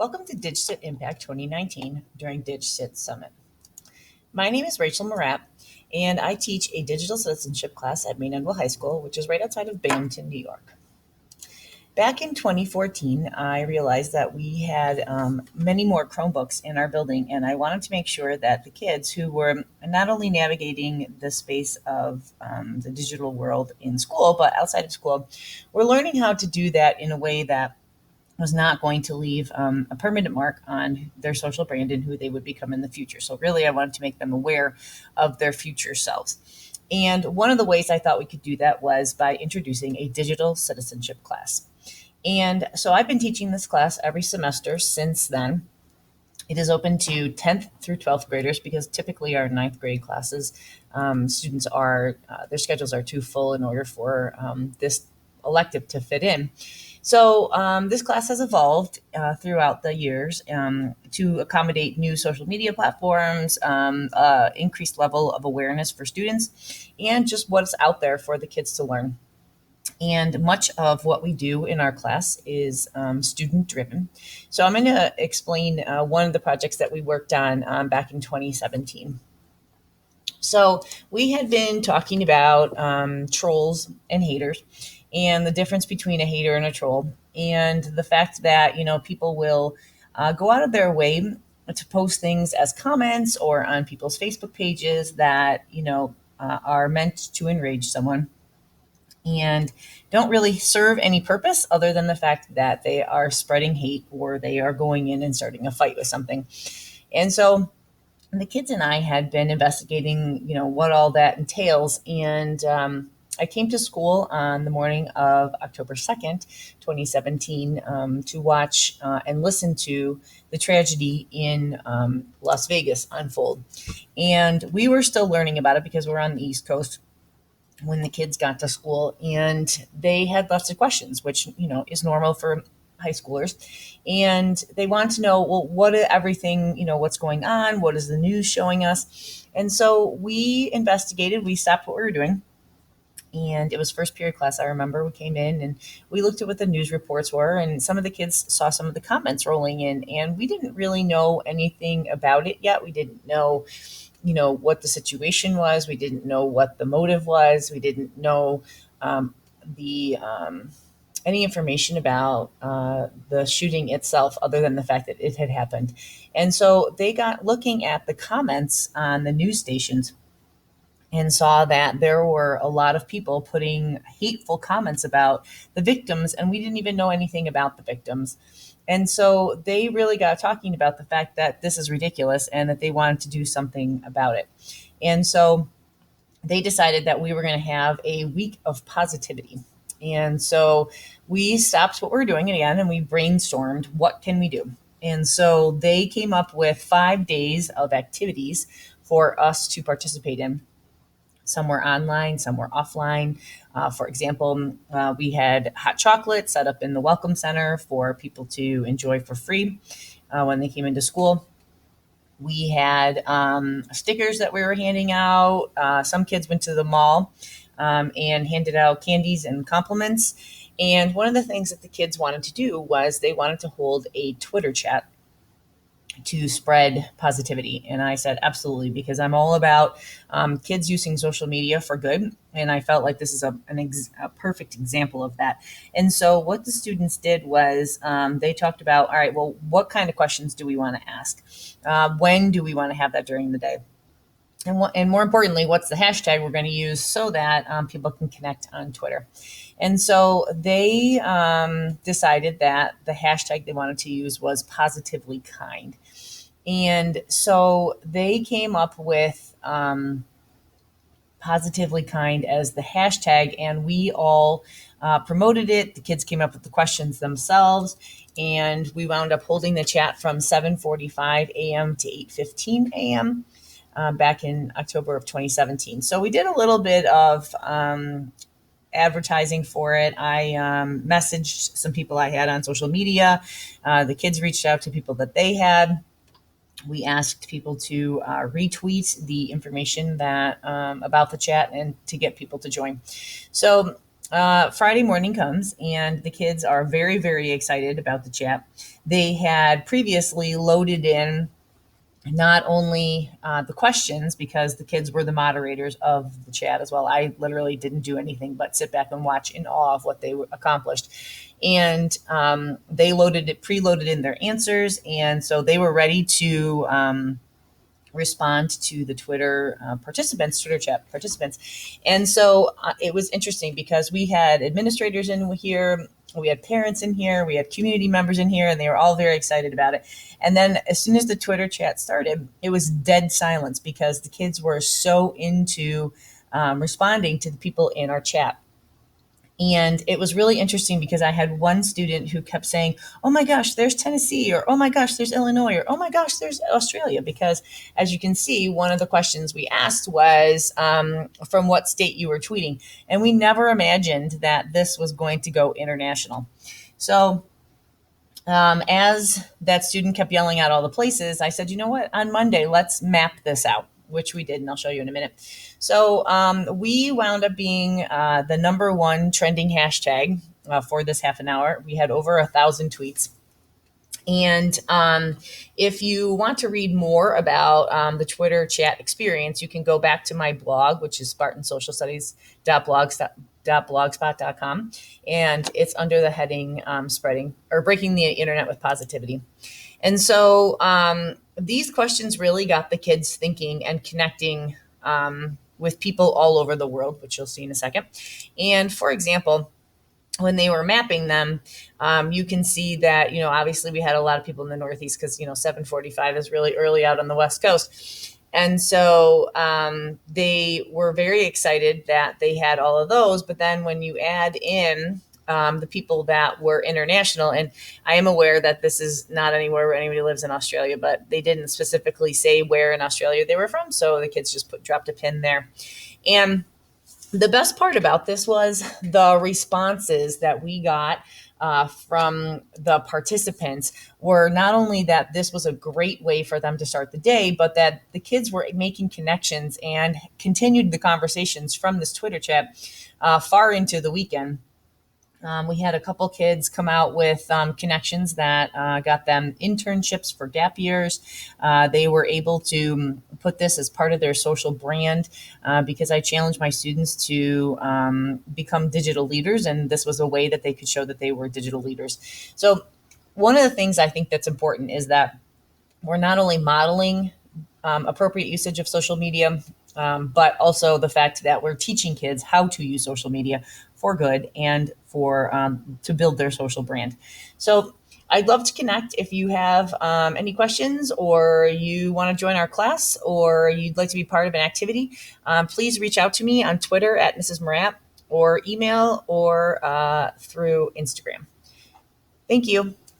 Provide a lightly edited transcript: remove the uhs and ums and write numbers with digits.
Welcome to DigCit Impact 2019 during DigCit Summit. My name is Rachel Marat, and I teach a digital citizenship class at Maynardville High School, which is right outside of Binghamton, New York. Back in 2014, I realized that we had many more Chromebooks in our building, and I wanted to make sure that the kids who were not only navigating the space of the digital world in school, but outside of school, were learning how to do that in a way that was not going to leave a permanent mark on their social brand and who they would become in the future. So, really, I wanted to make them aware of their future selves. And one of the ways I thought we could do that was by introducing a digital citizenship class. And so I've been teaching this class every semester since then. It is open to 10th through 12th graders because typically our ninth grade classes, students are, their schedules are too full in order for this elective to fit in. So this class has evolved throughout the years to accommodate new social media platforms, increased level of awareness for students, and just what's out there for the kids to learn. And much of what we do in our class is student driven. So I'm going to explain one of the projects that we worked on back in 2017. So we had been talking about trolls and haters and the difference between a hater and a troll, and the fact that, people will go out of their way to post things as comments or on people's Facebook pages that, are meant to enrage someone and don't really serve any purpose other than the fact that they are spreading hate or they are going in and starting a fight with something. And so the kids and I had been investigating, what all that entails. And I came to school on the morning of October 2nd, 2017, to watch and listen to the tragedy in Las Vegas unfold. And we were still learning about it because we're on the East Coast when the kids got to school, and they had lots of questions, which, is normal for high schoolers. And they want to know, well, what's going on? What is the news showing us? And so we investigated, we stopped what we were doing. And it was first period class. I remember we came in and we looked at what the news reports were, and some of the kids saw some of the comments rolling in, and we didn't really know anything about it yet. We didn't know, what the situation was. We didn't know what the motive was. We didn't know the any information about the shooting itself other than the fact that it had happened. And so they got looking at the comments on the news stations and saw that there were a lot of people putting hateful comments about the victims, and we didn't even know anything about the victims. And so they really got talking about the fact that this is ridiculous and that they wanted to do something about it. And so they decided that we were going to have a week of positivity. And so we stopped what we were doing again and we brainstormed, what can we do? And so they came up with 5 days of activities for us to participate in. Some were online, some were offline. For example, we had hot chocolate set up in the Welcome Center for people to enjoy for free when they came into school. We had stickers that we were handing out. Some kids went to the mall and handed out candies and compliments. And one of the things that the kids wanted to do was they wanted to hold a Twitter chat to spread positivity. And I said, absolutely, because I'm all about kids using social media for good. And I felt like this is a perfect example of that. And so what the students did was they talked about, all right, well, what kind of questions do we want to ask? When do we want to have that during the day? And more importantly, what's the hashtag we're going to use so that people can connect on Twitter? And so they decided that the hashtag they wanted to use was positively kind. And so they came up with positively kind as the hashtag, and we all promoted it. The kids came up with the questions themselves, and we wound up holding the chat from 7:45 a.m. to 8:15 a.m. Back in October of 2017. So we did a little bit of advertising for it. I messaged some people I had on social media. The kids reached out to people that they had. We asked people to retweet the information that about the chat and to get people to join. So Friday morning comes, and the kids are very, very excited about the chat. They had previously loaded in not only the questions, because the kids were the moderators of the chat as well. I literally didn't do anything but sit back and watch in awe of what they accomplished. And they preloaded in their answers. And so they were ready to respond to the Twitter chat participants. And so it was interesting because we had administrators in here, we had parents in here, we had community members in here, and they were all very excited about it. And then as soon as the Twitter chat started, it was dead silence because the kids were so into responding to the people in our chat. And it was really interesting because I had one student who kept saying, "Oh my gosh, there's Tennessee," or "Oh my gosh, there's Illinois," or "Oh my gosh, there's Australia." Because as you can see, one of the questions we asked was from what state you were tweeting. And we never imagined that this was going to go international. So as that student kept yelling out all the places, I said, you know what, on Monday, let's map this out, which we did, and I'll show you in a minute. So we wound up being the number one trending hashtag for this half an hour. We had over 1,000 tweets. And if you want to read more about the Twitter chat experience, you can go back to my blog, which is spartansocialstudies.blogspot.com. And it's under the heading Spreading or Breaking the Internet with Positivity. And so these questions really got the kids thinking and connecting with people all over the world, which you'll see in a second. And for example, when they were mapping them, you can see that, obviously we had a lot of people in the Northeast because, 7:45 is really early out on the West Coast. And so they were very excited that they had all of those. But then when you add in the people that were international, and I am aware that this is not anywhere where anybody lives in Australia, but they didn't specifically say where in Australia they were from. So the kids just dropped a pin there. And the best part about this was the responses that we got from the participants were not only that this was a great way for them to start the day, but that the kids were making connections and continued the conversations from this Twitter chat far into the weekend. We had a couple kids come out with connections that got them internships for gap years. They were able to put this as part of their social brand because I challenged my students to become digital leaders, and this was a way that they could show that they were digital leaders. So one of the things I think that's important is that we're not only modeling appropriate usage of social media, but also the fact that we're teaching kids how to use social media for good and for to build their social brand. So I'd love to connect if you have any questions, or you want to join our class, or you'd like to be part of an activity. Please reach out to me on Twitter at Mrs. Marat, or email, or through Instagram. Thank you.